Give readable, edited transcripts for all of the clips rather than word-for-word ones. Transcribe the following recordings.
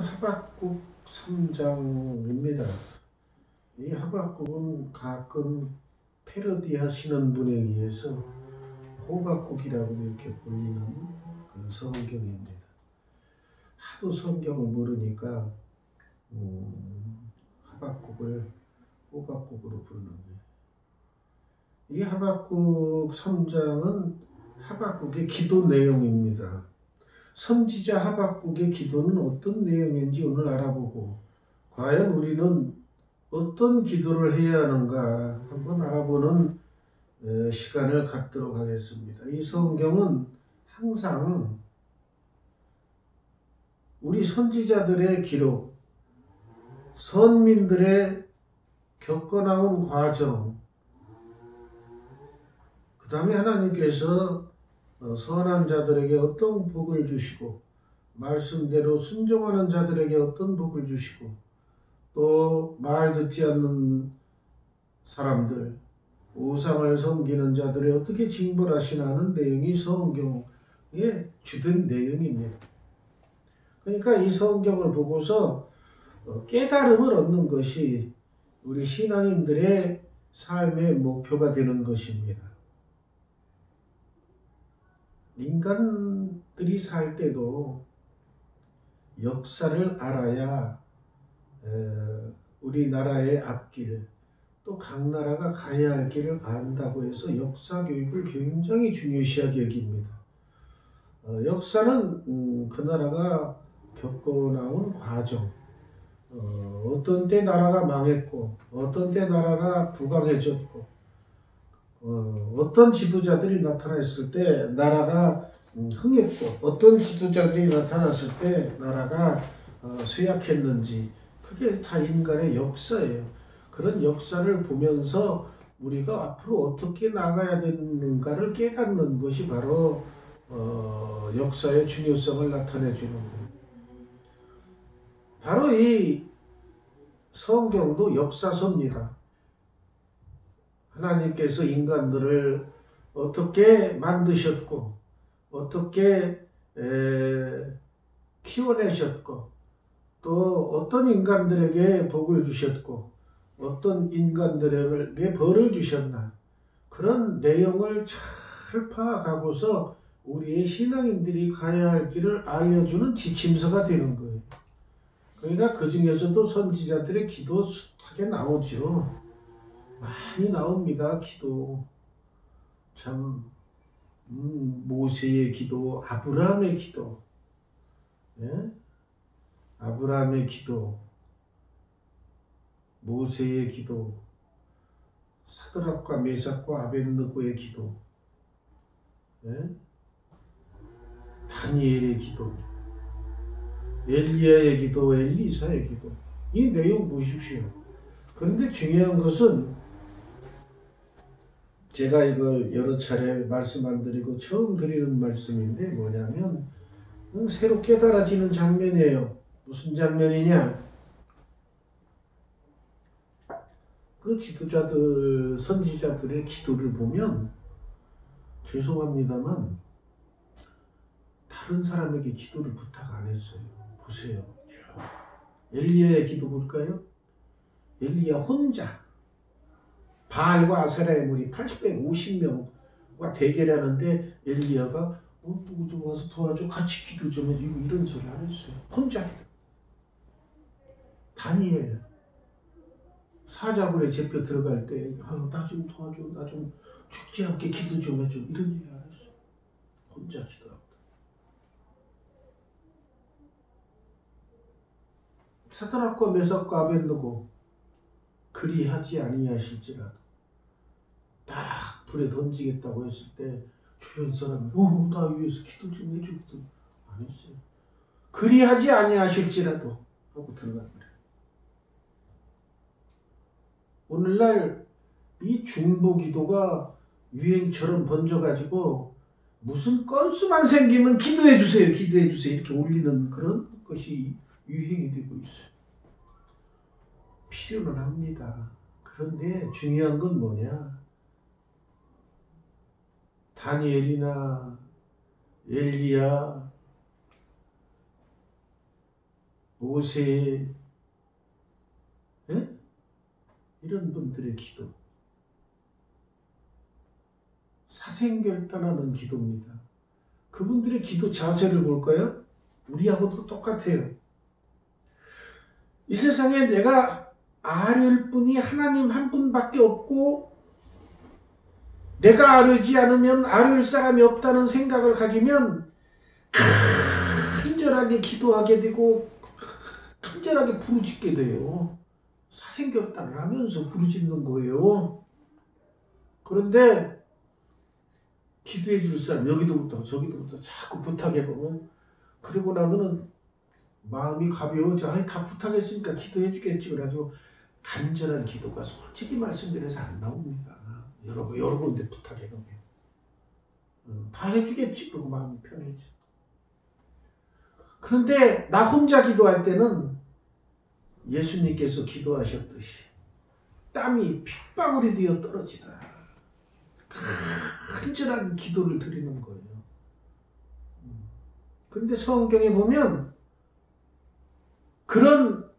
하박국 3장입니다. 이 하박국은 가끔 패러디 하시는 분에 의해서 호박국이라고 이렇게 불리는 그 성경입니다. 하도 성경을 모르니까 하박국을 호박국으로 부르는 거예요. 이 하박국 3장은 하박국의 기도 내용입니다. 선지자 하박국의 기도는 어떤 내용인지 오늘 알아보고, 과연 우리는 어떤 기도를 해야 하는가 한번 알아보는 시간을 갖도록 하겠습니다. 이 성경은 항상 우리 선지자들의 기록, 선민들의 겪어나온 과정, 그 다음에 하나님께서 선한 자들에게 어떤 복을 주시고, 말씀대로 순종하는 자들에게 어떤 복을 주시고, 또 말 듣지 않는 사람들, 우상을 섬기는 자들이 어떻게 징벌하시나 하는 내용이 성경의 주된 내용입니다. 그러니까 이 성경을 보고서 깨달음을 얻는 것이 우리 신앙인들의 삶의 목표가 되는 것입니다. 인간들이 살 때도 역사를 알아야 우리나라의 앞길, 또 각 나라가 가야 할 길을 안다고 해서 역사 교육을 굉장히 중요시하게 여깁니다. 역사는 그 나라가 겪어나온 과정, 어떤 때 나라가 망했고, 어떤 때 나라가 부강해졌고, 어떤 지도자들이 나타났을 때 나라가 흥했고, 어떤 지도자들이 나타났을 때 나라가 쇠약했는지, 그게 다 인간의 역사예요. 그런 역사를 보면서 우리가 앞으로 어떻게 나가야 되는가를 깨닫는 것이 바로 역사의 중요성을 나타내 주는 거예요. 바로 이 성경도 역사서입니다. 하나님께서 인간들을 어떻게 만드셨고, 어떻게 키워내셨고, 또 어떤 인간들에게 복을 주셨고, 어떤 인간들에게 벌을 주셨나, 그런 내용을 잘 파악하고서 우리의 신앙인들이 가야 할 길을 알려주는 지침서가 되는 거예요. 그러니까 그 중에서도 선지자들의 기도 숱하게 나오죠. 많이 나옵니다. 기도. 참 모세의 기도, 아브라함의 기도, 예? 아브라함의 기도, 모세의 기도, 사드락과 메삭과 아벳느고의 기도, 예? 다니엘의 기도, 엘리야의 기도, 엘리사의 기도. 이 내용 보십시오. 그런데 중요한 것은, 제가 이걸 여러 차례 말씀 안 드리고 처음 드리는 말씀인데 뭐냐면, 새로 깨달아지는 장면이에요. 무슨 장면이냐? 그 지도자들, 선지자들의 기도를 보면, 죄송합니다만 다른 사람에게 기도를 부탁 안 했어요. 보세요. 엘리야의 기도 볼까요? 엘리야 혼자 바알과 아세라의 무리 850명과 대결하는데 엘리야가 누구 좀 와서 도와줘, 같이 기도 좀 해주고, 이런 소리 안 했어요. 혼자 기도. 다니엘 사자굴에 잡혀 들어갈 때 나 좀 도와줘, 나 좀 죽지 않게 기도 좀 해줘, 이런 얘기 안 했어요. 혼자 기도하고. 사드락과 메삭과 아벳느고 그리하지 아니하실지라도 딱 불에 던지겠다고 했을 때 주변 사람이 나 위해서 기도 좀 해주거든, 안 했어요. 그리하지 아니하실지라도 하고 들어간 거예요. 오늘날 이 중보 기도가 유행처럼 번져가지고 무슨 건수만 생기면 기도해 주세요, 기도해 주세요 이렇게 올리는 그런 것이 유행이 되고 있어요. 필요는 합니다. 그런데 중요한 건 뭐냐? 다니엘이나 엘리야, 모세, 예? 이런 분들의 기도, 사생결단하는 기도입니다. 그분들의 기도 자세를 볼까요? 우리하고도 똑같아요. 이 세상에 내가 아뢰을 분이 하나님 한 분밖에 없고 내가 아뢰지 않으면 아뢰을 사람이 없다는 생각을 가지면 간절하게 기도하게 되고 간절하게 부르짖게 돼요. 사생결단을 하면서 부르짖는 거예요. 그런데 기도해 줄 사람 여기도부터 저기도부터 자꾸 부탁해보면 그러고 나면은 마음이 가벼워져. 아니 다 부탁했으니까 기도해 주겠지. 그래가지고 간절한 기도가 솔직히 말씀드려서 안 나옵니다. 여러 군데 부탁해놓으면 다 해주겠지. 그러고 마음이 편해져. 그런데 나 혼자 기도할 때는 예수님께서 기도하셨듯이 땀이 핏방울이 되어 떨어지다. 간절한 기도를 드리는 거예요. 그런데 성경에 보면 그런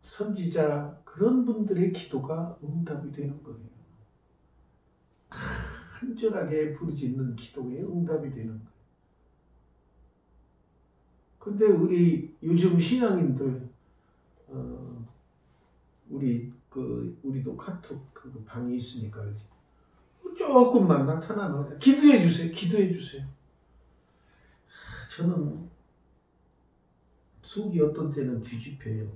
선지자, 그런 분들의 기도가 응답이 되는 거예요. 간절하게 부르짖는 기도에 응답이 되는 거예요. 근데 우리 요즘 신앙인들, 우리도 카톡 그 방이 있으니까 조금만 나타나면 기도해 주세요. 기도해 주세요. 저는 속이 어떤 때는 뒤집혀요.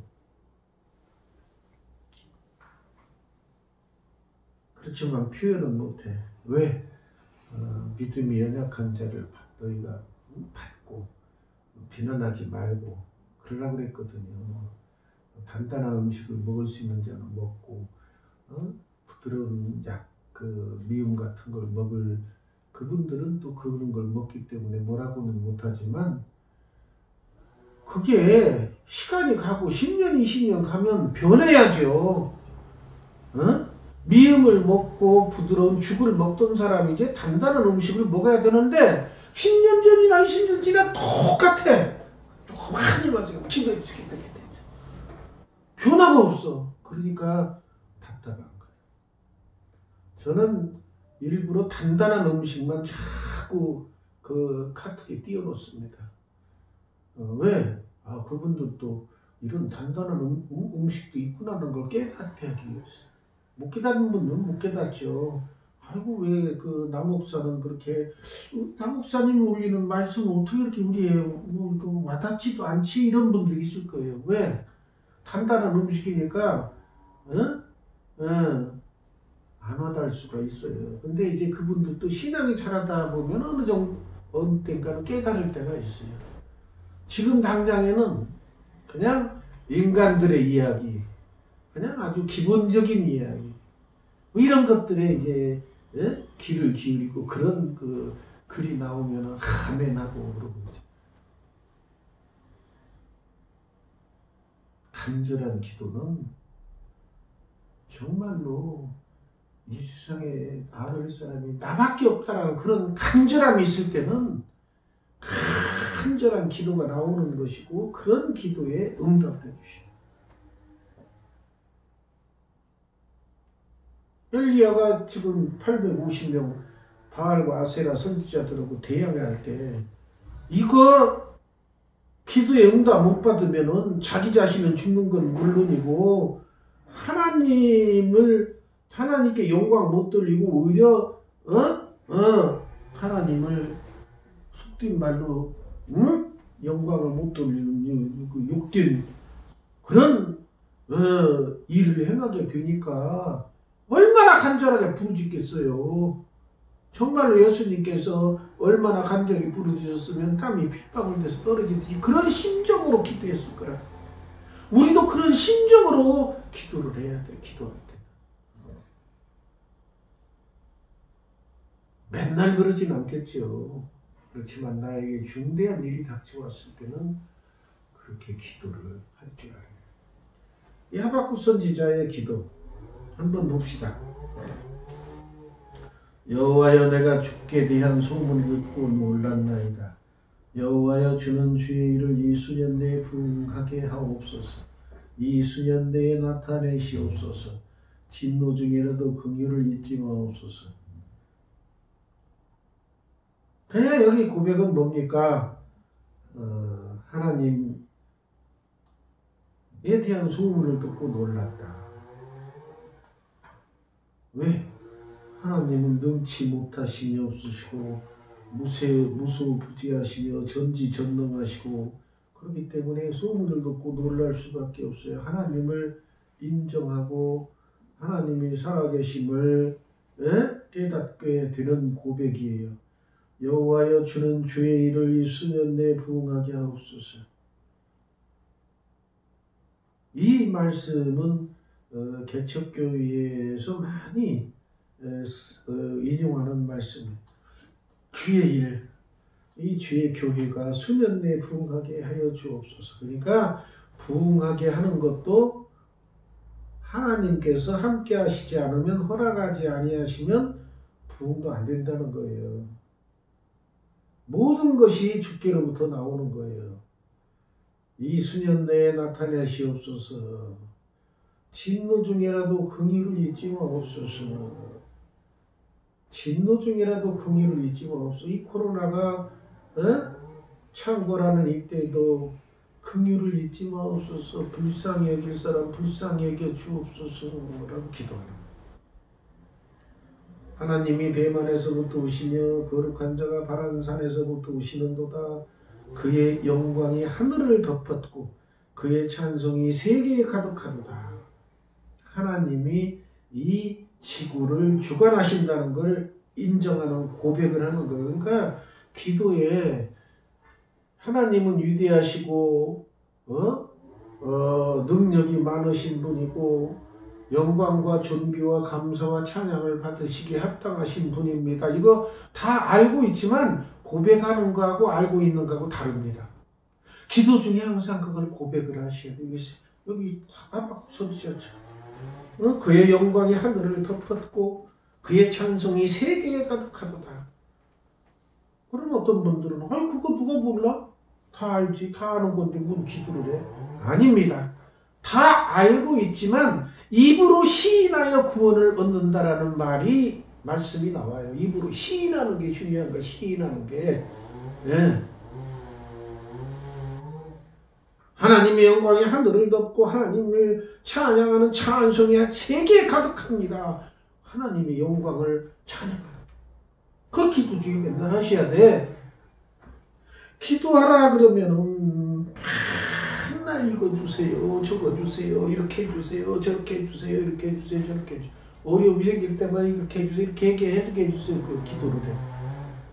그렇지만 표현은 못해. 왜? 믿음이 연약한 자를 너희가 받고 비난하지 말고 그러라고 그랬거든요. 단단한 음식을 먹을 수 있는 자는 먹고 부드러운 미움 같은 걸 먹을 그분들은 또 그런 걸 먹기 때문에 뭐라고는 못하지만 그게 시간이 가고 10년, 20년 가면 변해야죠. 미음을 먹고 부드러운 죽을 먹던 사람이 이제 단단한 음식을 먹어야 되는데 10년 전이나 20년 지나 똑같아. 조금 많이 맞아요. 변화가 없어. 그러니까 답답한 거예요. 저는 일부러 단단한 음식만 자꾸 그 카톡에 띄워놓습니다. 왜? 그분들도 이런 단단한 음식도 있구나라는 걸 깨닫게 하기 위해서. 못 깨닫는 분들은 못 깨닫죠. 아이고 왜 그 남목사는 그렇게 남목사님이 올리는 말씀 어떻게 이렇게 우리의 와닿지도 않지 이런 분들이 있을 거예요. 왜? 단단한 음식이니까 안 와닿을 수가 있어요. 근데 이제 그분들도 신앙이 자라다 보면 어느 때인가는 깨달을 때가 있어요. 지금 당장에는 그냥 인간들의 이야기, 그냥 아주 기본적인 이야기, 이런 것들에 이제 귀를 기울이고 그런 글이 나오면 아멘하고 그러고 있죠. 간절한 기도는 정말로 이 세상에 아뢰을 사람이 나밖에 없다라는 그런 간절함이 있을 때는 간절한 기도가 나오는 것이고 그런 기도에 응답해 주시오. 엘리야가 지금 850명 바알과 아세라 선지자들하고 대항할 때 이거 기도에 응답 못 받으면은 자기 자신은 죽는 건 물론이고 하나님께 영광 못 돌리고 오히려 하나님을 속된 말로 영광을 못 돌리는 욕된 그런 일을 행하게 되니까 얼마나 간절하게 부르짖겠어요. 정말로 예수님께서 얼마나 간절히 부르짖었으면 땀이 핏방울 돼서 떨어지듯이 그런 심정으로 기도했을 거라. 우리도 그런 심정으로 기도를 해야 돼. 기도할 때. 맨날 그러진 않겠죠. 그렇지만 나에게 중대한 일이 닥쳐왔을 때는 그렇게 기도를 할 줄 알아요. 이 하박국 선지자의 기도 한번 봅시다. 여호와여 내가 주께 대한 소문을 듣고 놀랐나이다. 여호와여 주는 주의 일을 이 수년 내에 부응하게 하옵소서. 이 수년 내에 나타내시옵소서. 진노 중에라도 긍휼을 잊지 마옵소서. 그냥 여기 고백은 뭡니까? 하나님에 대한 소문을 듣고 놀랐다. 왜? 하나님은 능치 못하심이 없으시고 무소부지하시며 전지전능하시고 그렇기 때문에 소문을 듣고 놀랄 수밖에 없어요. 하나님을 인정하고 하나님이 살아계심을 깨닫게 되는 고백이에요. 여호와여 주는 주의 일을 이 수년 내에 부응하게 하옵소서. 이 말씀은 개척교회에서 많이 인용하는 말씀이에요. 주의 일, 이 주의 교회가 수년 내에 부응하게 하여 주옵소서. 그러니까 부응하게 하는 것도 하나님께서 함께 하시지 않으면, 허락하지 아니하시면 부응도 안 된다는 거예요. 모든 것이 주께로부터 나오는 거예요. 이 수년 내에 나타내시옵소서. 진노 중에라도 긍휼을 잊지 마옵소서. 진노 중에라도 긍휼을 잊지 마옵소서. 이 코로나가 창궐하는 이때도 긍휼을 잊지 마옵소서. 불쌍히 여길 사람 불쌍히 여겨 주옵소서라고 기도하는 거예요. 하나님이 대만에서부터 오시며 거룩한 자가 바란 산에서부터 오시는도다. 그의 영광이 하늘을 덮었고 그의 찬송이 세계에 가득하도다. 하나님이 이 지구를 주관하신다는 걸 인정하는 고백을 하는 거예요. 그러니까 기도에 하나님은 위대하시고 능력이 많으신 분이고 영광과 존귀와 감사와 찬양을 받으시기에 합당하신 분입니다. 이거 다 알고 있지만 고백하는 거하고 알고 있는 거하고 다릅니다. 기도 중에 항상 그걸 고백을 하셔야 돼요. 여기 막 소리쳤죠. 그의 영광이 하늘을 덮었고 그의 찬송이 세계에 가득하도다. 그럼 어떤 분들은 그거 누가 몰라? 다 알지. 다 아는 건데 무슨 기도를 해? 아닙니다. 다 알고 있지만 입으로 시인하여 구원을 얻는다라는 말씀이 나와요. 입으로 시인하는 게 중요한 거야. 시인하는 게. 네. 하나님의 영광이 하늘을 덮고 하나님을 찬양하는 찬송이 세계에 가득합니다. 하나님의 영광을 찬양하는 그 기도 중에 맨날 하셔야 돼. 기도하라 그러면은 맨날 이거 주세요, 저거 주세요, 이렇게 해주세요, 저렇게 해주세요, 이렇게 해주세요, 저렇게 해주세요. 어려움이 생길 때마다 이렇게 해주세요, 이렇게 해주세요. 그 기도를 해.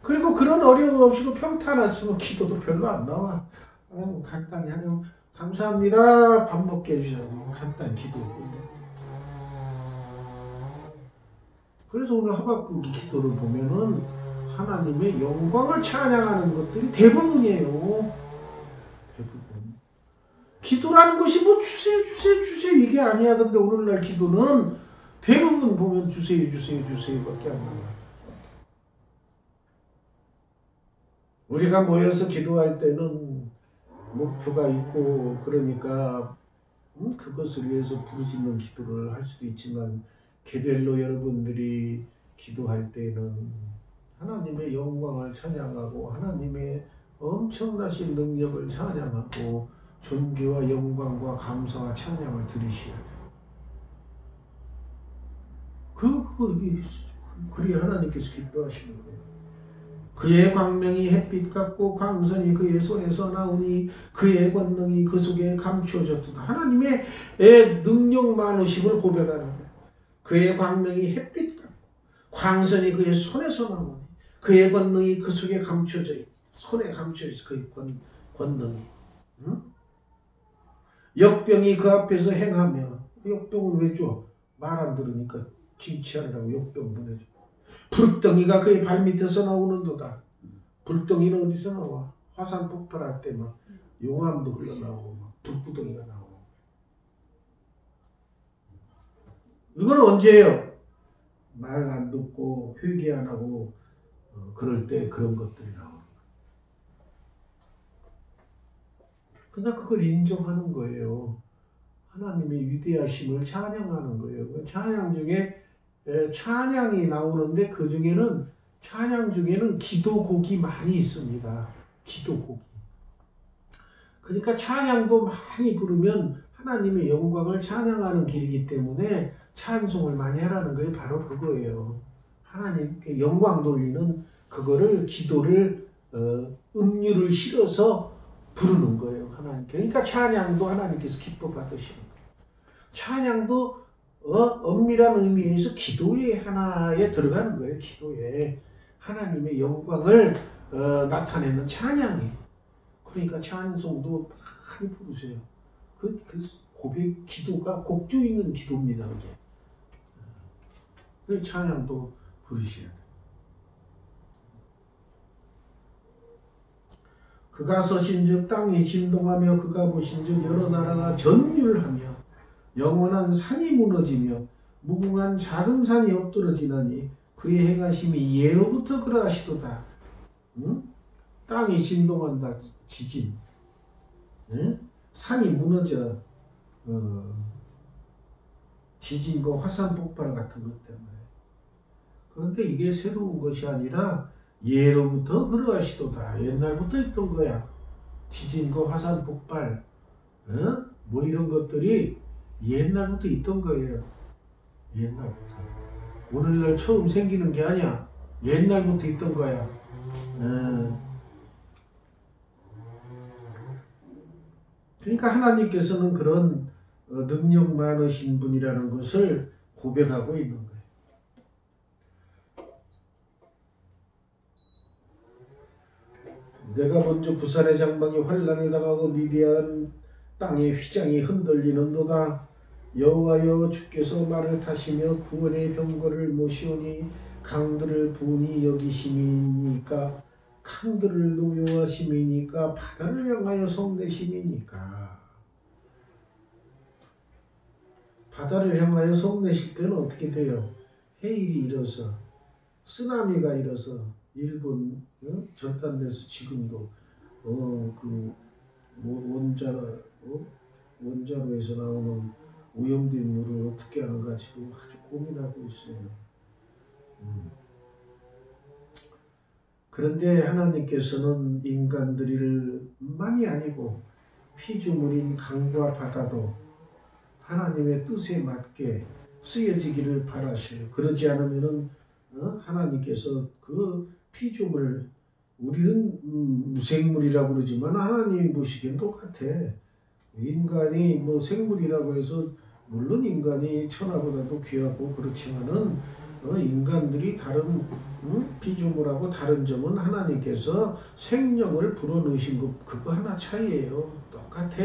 그리고 그런 어려움 없이도 평탄했으면 기도도 별로 안 나와. 간단히 하면 감사합니다. 밥 먹게 해주셔서 간단히 기도했거든요. 그래서 오늘 하박국 기도를 보면은 하나님의 영광을 찬양하는 것들이 대부분이에요. 대부분. 기도라는 것이 뭐 주세요 이게 아니야. 근데 오늘날 기도는 대부분 보면 주세요밖에 안 나와요. 우리가 모여서 기도할 때는 목표가 있고 그러니까 그것을 위해서 부르짖는 기도를 할 수도 있지만 개별로 여러분들이 기도할 때는 하나님의 영광을 찬양하고 하나님의 엄청나신 능력을 찬양하고 존귀와 영광과 감사와 찬양을 드리셔야 돼요. 그래야 하나님께서 기뻐하시는 거예요. 그의 광명이 햇빛 같고 광선이 그의 손에서 나오니 그의 권능이 그 속에 감추어졌도다. 하나님의 능력 많으심을 고백하는 거예요. 그의 광명이 햇빛 같고 광선이 그의 손에서 나오니 그의 권능이 그 속에 감추어져 있고 손에 감추어져 있어. 그의 권능이. 역병이 그 앞에서 행하며 역병은 왜 줘? 말 안 들으니까 징치하느라고 역병 보내줘. 불덩이가 그의 발밑에서 나오는도다. 불덩이는 어디서 나와? 화산 폭발할 때 막 용암도 흘러나오고 막 불구덩이가 나오고. 이건 언제예요? 말 안 듣고 회개 안 하고 그럴 때 그런 것들이 나오는 거예요. 그냥 그걸 인정하는 거예요. 하나님의 위대하심을 찬양하는 거예요. 찬양 중에 찬양이 나오는데 그 중에는 찬양 중에는 기도곡이 많이 있습니다. 기도곡이. 그러니까 찬양도 많이 부르면 하나님의 영광을 찬양하는 길이기 때문에 찬송을 많이 하라는 게 바로 그거예요. 하나님께 영광 돌리는 그거를 기도를 음률을 실어서 부르는 거예요. 하나님. 그러니까 찬양도 하나님께서 기뻐 받으시는 거예요. 찬양도 엄밀한 의미에서 기도의 하나에 들어가는 거예요. 기도에 하나님의 영광을 나타내는 찬양이에요. 그러니까 찬송도 많이 부르세요. 그 고백 기도가 곡조 있는 기도입니다. 그게. 그 찬양도 부르셔야 돼요. 그가 서신즉 땅이 진동하며 그가 보신즉 여러 나라가 전율하며 영원한 산이 무너지며 무궁한 작은 산이 엎드러지나니 그의 행하심이 예로부터 그러하시도다. 응? 땅이 진동한다. 지진. 응? 산이 무너져. 지진과 화산 폭발 같은 것 때문에. 그런데 이게 새로운 것이 아니라 예로부터 그러하시도다. 옛날부터 있던 거야. 지진과 화산 폭발, 뭐 이런 것들이 옛날부터 있던 거예요. 옛날부터. 오늘날 처음 생기는 게 아니야. 옛날부터 있던 거야. 그러니까 하나님께서는 그런 능력 많으신 분이라는 것을 고백하고 있는 거예요. 내가 먼저 부산의 장막이 환란을 당하고 미디안 땅의 휘장이 흔들리는도다. 여호와여 주께서 말을 타시며 구원의 병거를 모시오니 강들을 분이 여기심이니까 강들을 노여하심이니까 바다를 향하여 성내심이니까. 바다를 향하여 성내실 때는 어떻게 돼요? 해일이 일어서 쓰나미가 일어서 일본 전단에서 지금도 원자로에서 나오는 오염된 물을 어떻게 하는가 지금 아주 고민하고 있어요. 그런데 하나님께서는 인간들만이 아니고 피조물인 강과 바다도 하나님의 뜻에 맞게 쓰여지기를 바라셔요. 그러지 않으면은 하나님께서 그 피조물, 우리는 무생물이라고 그러지만 하나님이 보시기엔 똑같아. 인간이 뭐 생물이라고 해서 물론 인간이 천하보다도 귀하고 그렇지만은 인간들이 다른 피조물하고 다른 점은 하나님께서 생명을 불어넣으신 것 그거 하나 차이예요. 똑같아.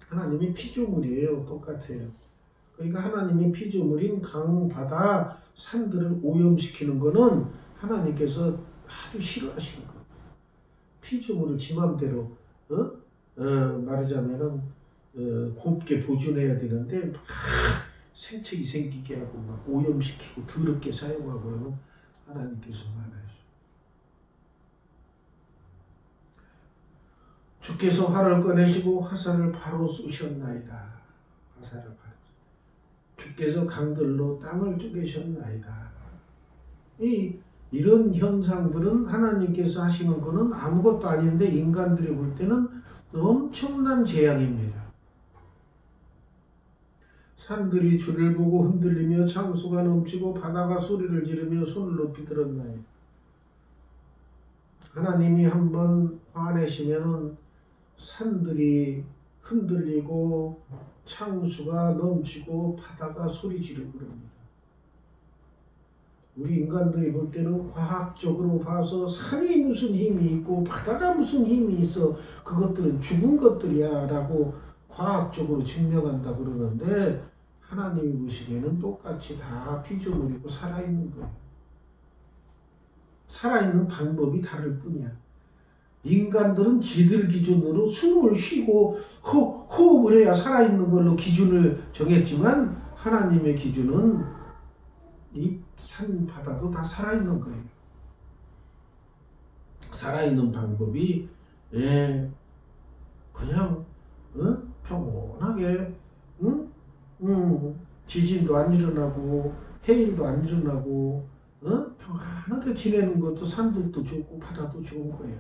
하나님이 피조물이에요. 똑같아요. 그러니까 하나님이 피조물인 강, 바다, 산들을 오염시키는 거는 하나님께서 아주 싫어하시는 거예요. 피조물을 지 맘대로 말하자면은 곱게 보존해야 되는데 막 생채기 생기게 하고 막 오염시키고 더럽게 사용하고 그러면 하나님께서 말하시죠. 주께서 활을 꺼내시고 화살을 바로 쏘셨나이다. 화살을 바로. 주께서 강들로 땅을 쪼개셨나이다. 이런 현상들은 하나님께서 하시는 것은 아무것도 아닌데 인간들이 볼 때는 엄청난 재앙입니다. 산들이 주를 보고 흔들리며 창수가 넘치고 바다가 소리를 지르며 손을 높이 들었나이다. 하나님이 한번 화내시면은 산들이 흔들리고 창수가 넘치고 바다가 소리 지르고 그럽니다. 우리 인간들이 볼 때는 과학적으로 봐서 산이 무슨 힘이 있고 바다가 무슨 힘이 있어 그것들은 죽은 것들이야 라고 과학적으로 증명한다 그러는데 하나님이 보시기에는 똑같이 다 피조물이고 살아있는 거예요. 살아있는 방법이 다를 뿐이야. 인간들은 지들 기준으로 숨을 쉬고 호흡을 해야 살아있는 걸로 기준을 정했지만 하나님의 기준은 이 산 바다도 다 살아있는 거예요. 살아있는 방법이 예, 그냥 평온하게 지진도 안 일어나고 해일도 안 일어나고 평안하게 지내는 것도 산들도 좋고 바다도 좋은 거예요.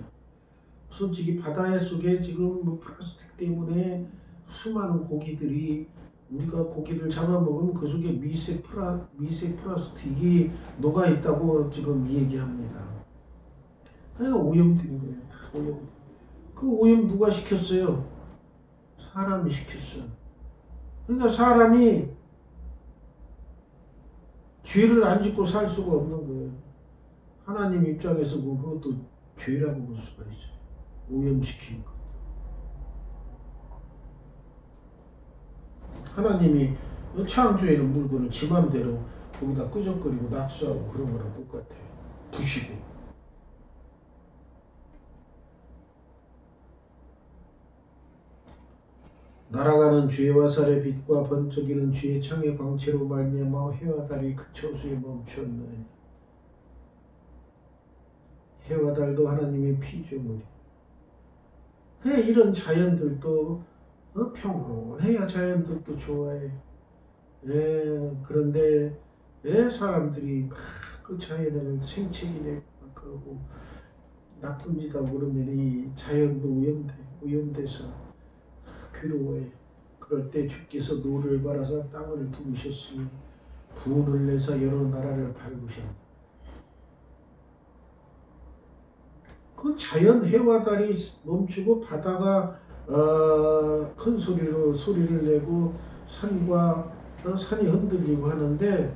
솔직히 바다의 속에 지금 뭐 플라스틱 때문에 수많은 고기들이 우리가 고기를 잡아먹으면 그 속에 미세 플라스틱이 녹아 있다고 지금 얘기합니다. 그러니까 오염된 거예요. 오염. 그 오염 누가 시켰어요? 사람이 시켰어요. 그러니까 사람이 죄를 안 짓고 살 수가 없는 거예요. 하나님 입장에서 뭐 그것도 죄라고 볼 수가 있어요. 오염시키는 거. 하나님이 창조에는 물건을 지 맘대로 거기다 끄적거리고 낙수하고 그런 거랑 똑같아요. 부시고. 날아가는 주의 화살의 빛과 번쩍이는 주의 창의 광채로 말미암아 해와 달이 그 처소에 멈추었나이다. 해와 달도 하나님의 피조물이. 그냥 이런 자연들도 평온해야 자연들도 좋아해. 그런데 사람들이 막 그 자연을 생채기네 그러고 나쁜 짓 하고 그러면 이 자연도 오염돼서 괴로워해. 그럴 때 주께서 노를 바라사 땅을 두으셨으니 분을 내서 여러 나라를 밟으셨다. 그 자연 해와 달이 멈추고 바다가 큰 소리로 소리를 내고 산이 흔들리고 하는데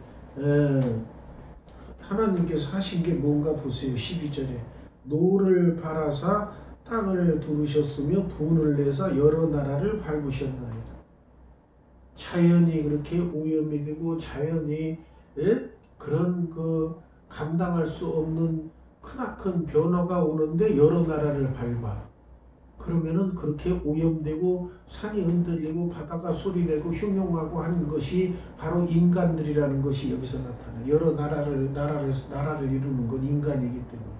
하나님께서 하신 게 뭔가 보세요. 12절에 노를 바라사 땅을 두르셨으며 분을 내서 여러 나라를 밟으셨나이다. 자연이 그렇게 오염이 되고 자연이 그런 그 감당할 수 없는 크나큰 변화가 오는데 여러 나라를 밟아. 그러면은 그렇게 오염되고 산이 흔들리고 바다가 소리내고 흉흉하고 하는 것이 바로 인간들이라는 것이 여기서 나타나. 여러 나라를 이루는 건 인간이기 때문에.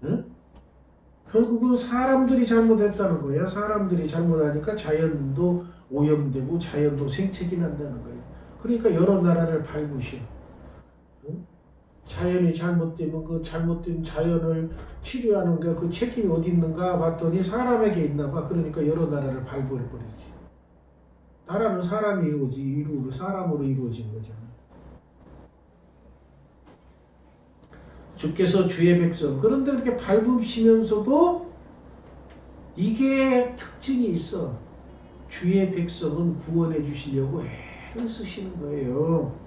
응? 결국은 사람들이 잘못했다는 거예요. 사람들이 잘못하니까 자연도 오염되고 자연도 생채기 난다는 거예요. 그러니까 여러 나라를 밟으셔. 응? 자연이 잘못되면 그 잘못된 자연을 치료하는 게 그 책임이 어디 있는가 봤더니 사람에게 있나 봐. 그러니까 여러 나라를 밟아버리지. 나라는 사람이 사람으로 이루어진 거잖아. 주께서 주의 백성. 그런데 그렇게 밟으시면서도 이게 특징이 있어. 주의 백성은 구원해 주시려고 애를 쓰시는 거예요.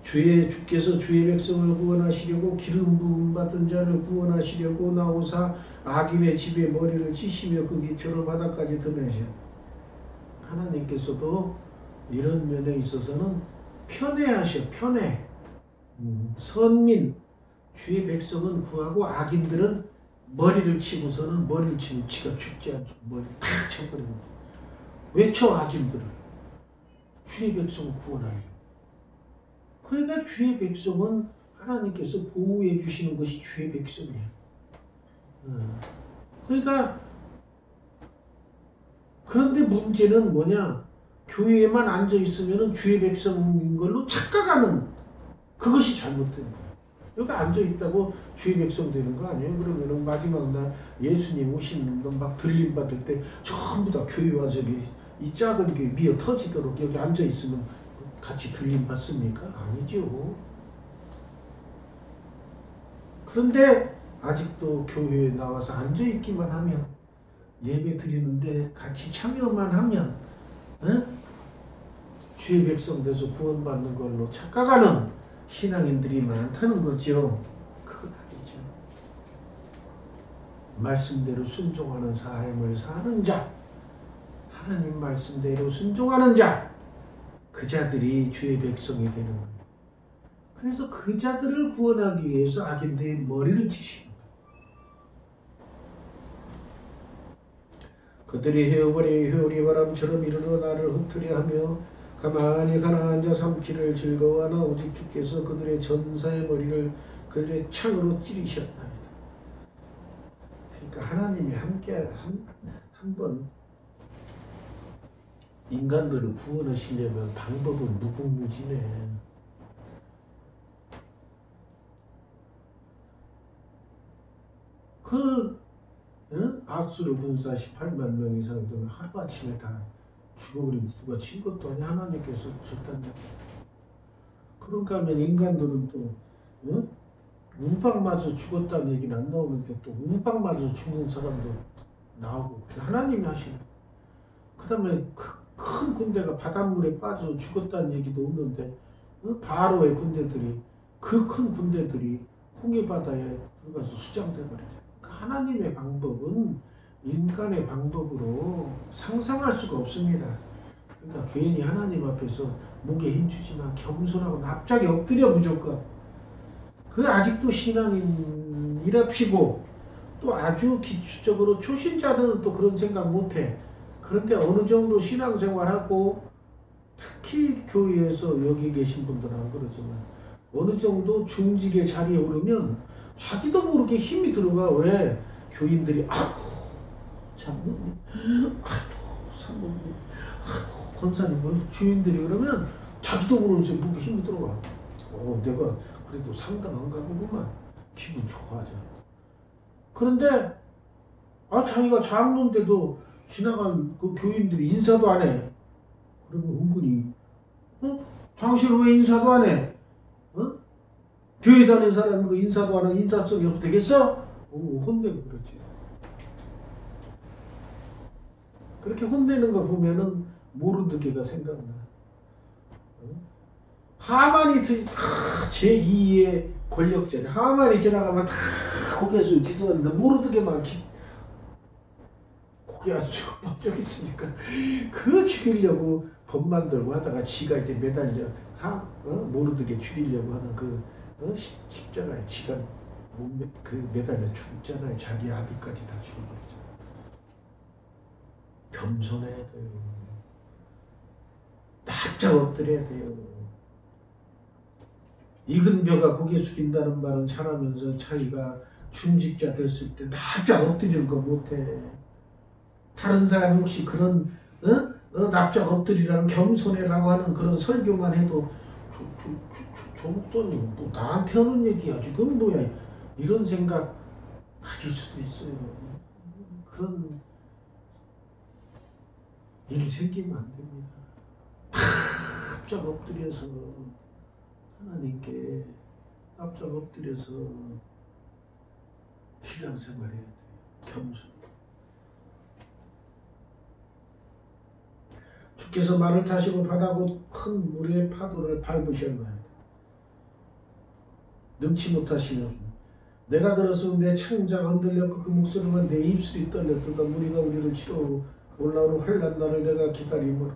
주께서 주의 백성을 구원하시려고 기름 부음 받은 자를 구원하시려고 나오사 악인의 집에 머리를 치시며 그 기초를 바닥까지 드러내셔. 하나님께서도 이런 면에 있어서는 편애하셔. 편애. 선민 주의 백성은 구하고 악인들은 머리를 치고서는 지가 죽지 않죠. 머리 탁 쳐버리는 거예요. 왜 쳐 악인들을? 주의 백성을 구원하려고. 그러니까 주의 백성은 하나님께서 보호해 주시는 것이 주의 백성이에요. 그러니까 그런데 문제는 뭐냐? 교회에만 앉아 있으면 주의 백성인 걸로 착각하는 그것이 잘못된 거예요. 여기 앉아 있다고 주의 백성 되는 거 아니에요? 그러면 마지막 날 예수님 오시는 분 막 들림 받을 때 전부 다 교회 와서 이 작은 교회 미어 터지도록 여기 앉아 있으면 같이 들림 받습니까? 아니죠. 그런데 아직도 교회에 나와서 앉아있기만 하면 예배 드리는데 같이 참여만 하면 주의 백성 돼서 구원받는 걸로 착각하는 신앙인들이 많다는 거죠. 그건 아니죠. 말씀대로 순종하는 삶을 사는 자, 하나님 말씀대로 순종하는 자, 그 자들이 주의 백성이 되는 거예요. 그래서 그 자들을 구원하기 위해서 악인들의 머리를 치시는 거예요. 그들이 회오리 바람처럼 이르러 나를 흩으려 하며 가만히 가난한 자 삼키를 즐거워하나 오직 주께서 그들의 전사의 머리를 그들의 창으로 찌르셨나이다. 그러니까 그러니까 하나님이 함께 한번 인간들을 구원하시려면 방법은 무궁무진해. 악수를 군사 18만 명 이상 되면 하루아침에 다 죽어버리면 누가 친 것도 아니야. 하나님께서 줬단다. 그런가 하면 인간들은 또 우박마저 죽었다는 얘기는 안 나오는데 또 우박마저 죽는 사람도 나오고 하나님이 하시는. 그 다음에 큰 군대가 바닷물에 빠져 죽었다는 얘기도 없는데 바로의 군대들이 그 큰 군대들이 홍해바다에 들어가서 수장돼버리죠. 하나님의 방법은 인간의 방법으로 상상할 수가 없습니다. 그러니까 괜히 하나님 앞에서 목에 힘주지 마. 겸손하고 납작에 엎드려 무조건. 그 아직도 신앙인이랍시고 또 아주 기초적으로 초신자들은 또 그런 생각 못해. 그런데 어느 정도 신앙생활하고 특히 교회에서 여기 계신 분들은 그러지만 어느 정도 중직의 자리에 오르면 자기도 모르게 힘이 들어가. 왜? 교인들이 아이고 장로님, 아이고 사모님, 아이고 권사님, 주인들이 그러면 자기도 모르면서 목에 힘이 들어가. 내가 그래도 상당한가 보구만. 기분 좋아하잖아. 그런데 자기가 장로인데도 지나간 그 교인들이 인사도 안 해. 그러면 은근히 당신 왜 인사도 안 해? 교회 다니는 사람은 그 인사도 안 하고 인사성이 없어 되겠어? 혼내고 그러지. 그렇게 혼내는 거 보면은 모르드게가 생각나. 하만이 제2의 권력자. 하만이 지나가면 다 고개 숙이고 기도하는데 모르드게만 고개 아주 뻑적 있으니까 그거 죽이려고 법 만들고 하다가 지가 이제 매달려 모르드게 죽이려고 하는 그 십자가에 지가 매달려 죽잖아요. 자기 아들까지 다 죽어버리죠. 겸손해야 돼요. 납작 엎드려야 돼요. 익은 벼가 고개 숙인다는 말은 자라면서 자기가 중직자 됐을 때 납작 엎드리는 거 못해. 다른 사람이 혹시 그런 납작 엎드리라는 겸손해라고 하는 그런 설교만 해도 저 목사님 뭐 나한테 하는 얘기야 지금 뭐야 이런 생각 가질 수도 있어요. 그런 일이 생기면 안 됩니다. 납작 엎드려서 하나님께 납작 엎드려서 신앙생활 해야 돼요. 겸손. 주께서 말을 타시고 바다고 큰 물의 파도를 밟으셨나요? 능치 못하시는 내가 들었으면 내 창자가 흔들렸고 그 목소리만 내 입술이 떨렸도다. 무리가 우리를 치러 올라오는 환난 날을 내가 기다림으로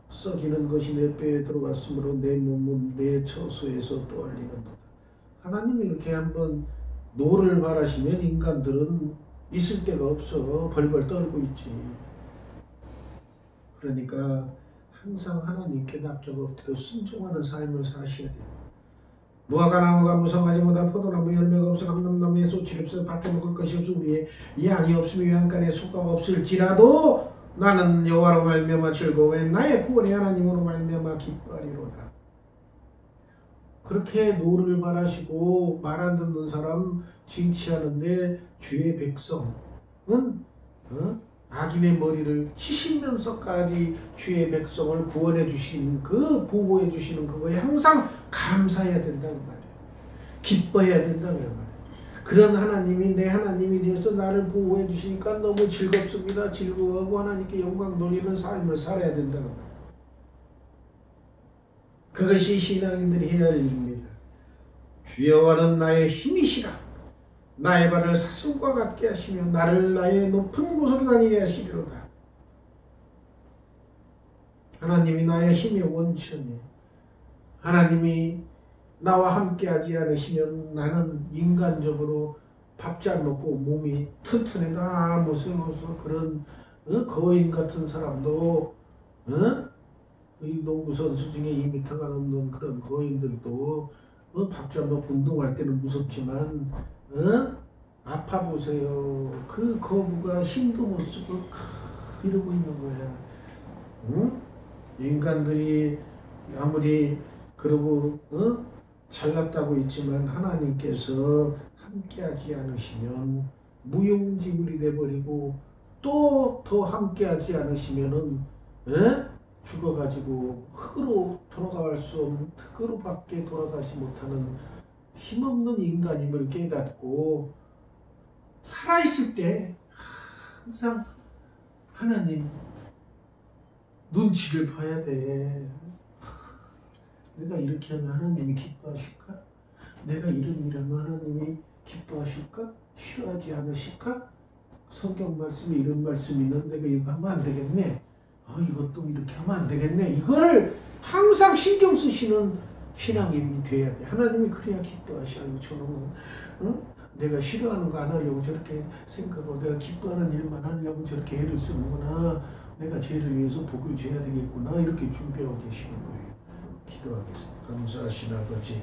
썩이는 것이 내 뼈에 들어갔으므로 내 몸은 내 처소에서 떠올리는도다. 하나님이 이렇게 한번 노를 바라시면 인간들은 있을 데가 없어. 벌벌 떨고 있지. 그러니까 항상 하나님께 납작 엎드려 순종하는 삶을 사셔야 돼요. 무화과 나무가 무성하지 못한 포도나무 열매가 없어 감람나무에 솥이 없어 밭에 먹을 것이 없어 우리의 양이 없으며 양간에 소가 없을지라도 나는 여호와로 말미암아 즐거워해 나의 구원의 하나님으로 말미암아 기뻐하리로다. 그렇게 노를 바라시고 말 안 듣는 사람 징치하는데 주의 백성은 악인의 머리를 치시면서까지 주의 백성을 구원해 주신 그 보호해 주시는 그거에 항상 감사해야 된다는 말이에요. 기뻐해야 된다는 말이에요. 그런 하나님이 내 하나님이 되어서 나를 보호해 주시니까 너무 즐겁습니다. 즐거워하고 하나님께 영광 돌리는 삶을 살아야 된다는 말이에요. 그것이 신앙인들이 해야 할 일입니다. 주여와는 나의 힘이시라. 나의 발을 사슴과 같게 하시며 나를 나의 높은 곳으로 다니게 하시리로다. 하나님이 나의 힘의 원천이에요. 하나님이 나와 함께하지 않으시면 나는 인간적으로 밥 잘 먹고 몸이 튼튼해다 못생겨서 그런 거인 같은 사람도 이 농구 선수 중에 2m가 넘는 그런 거인들도 밥 잘 먹고 운동할 때는 무섭지만 아파 보세요. 그 거부가 힘도 못 쓰고 이러고 있는 거야. 응? 인간들이 아무리 그러고 잘났다고 있지만 하나님께서 함께하지 않으시면 무용지물이 돼버리고 또 더 함께하지 않으시면은 죽어가지고 흙으로 돌아갈 수 없는 흙으로밖에 돌아가지 못하는 힘없는 인간임을 깨닫고 살아있을 때 항상 하나님 눈치를 봐야 돼. 내가 이렇게 하면 하나님이 기뻐하실까? 내가 이런 일하면 하나님이 기뻐하실까? 싫어하지 않으실까? 성경 말씀에 이런 말씀이 있는데 내가 이거 하면 안 되겠네. 이것도 이렇게 하면 안 되겠네. 이거를 항상 신경 쓰시는 신앙인이 돼야 돼. 하나님이 그래야 기뻐하셔. 저놈은 내가 싫어하는 거 안 하려고 저렇게 생각하고 내가 기뻐하는 일만 하려고 저렇게 애를 쓰는구나. 내가 쟤를 위해서 복을 줘야 되겠구나. 이렇게 준비하고 계시는 거예요. 기도하겠습니다. 감사하신 아버지.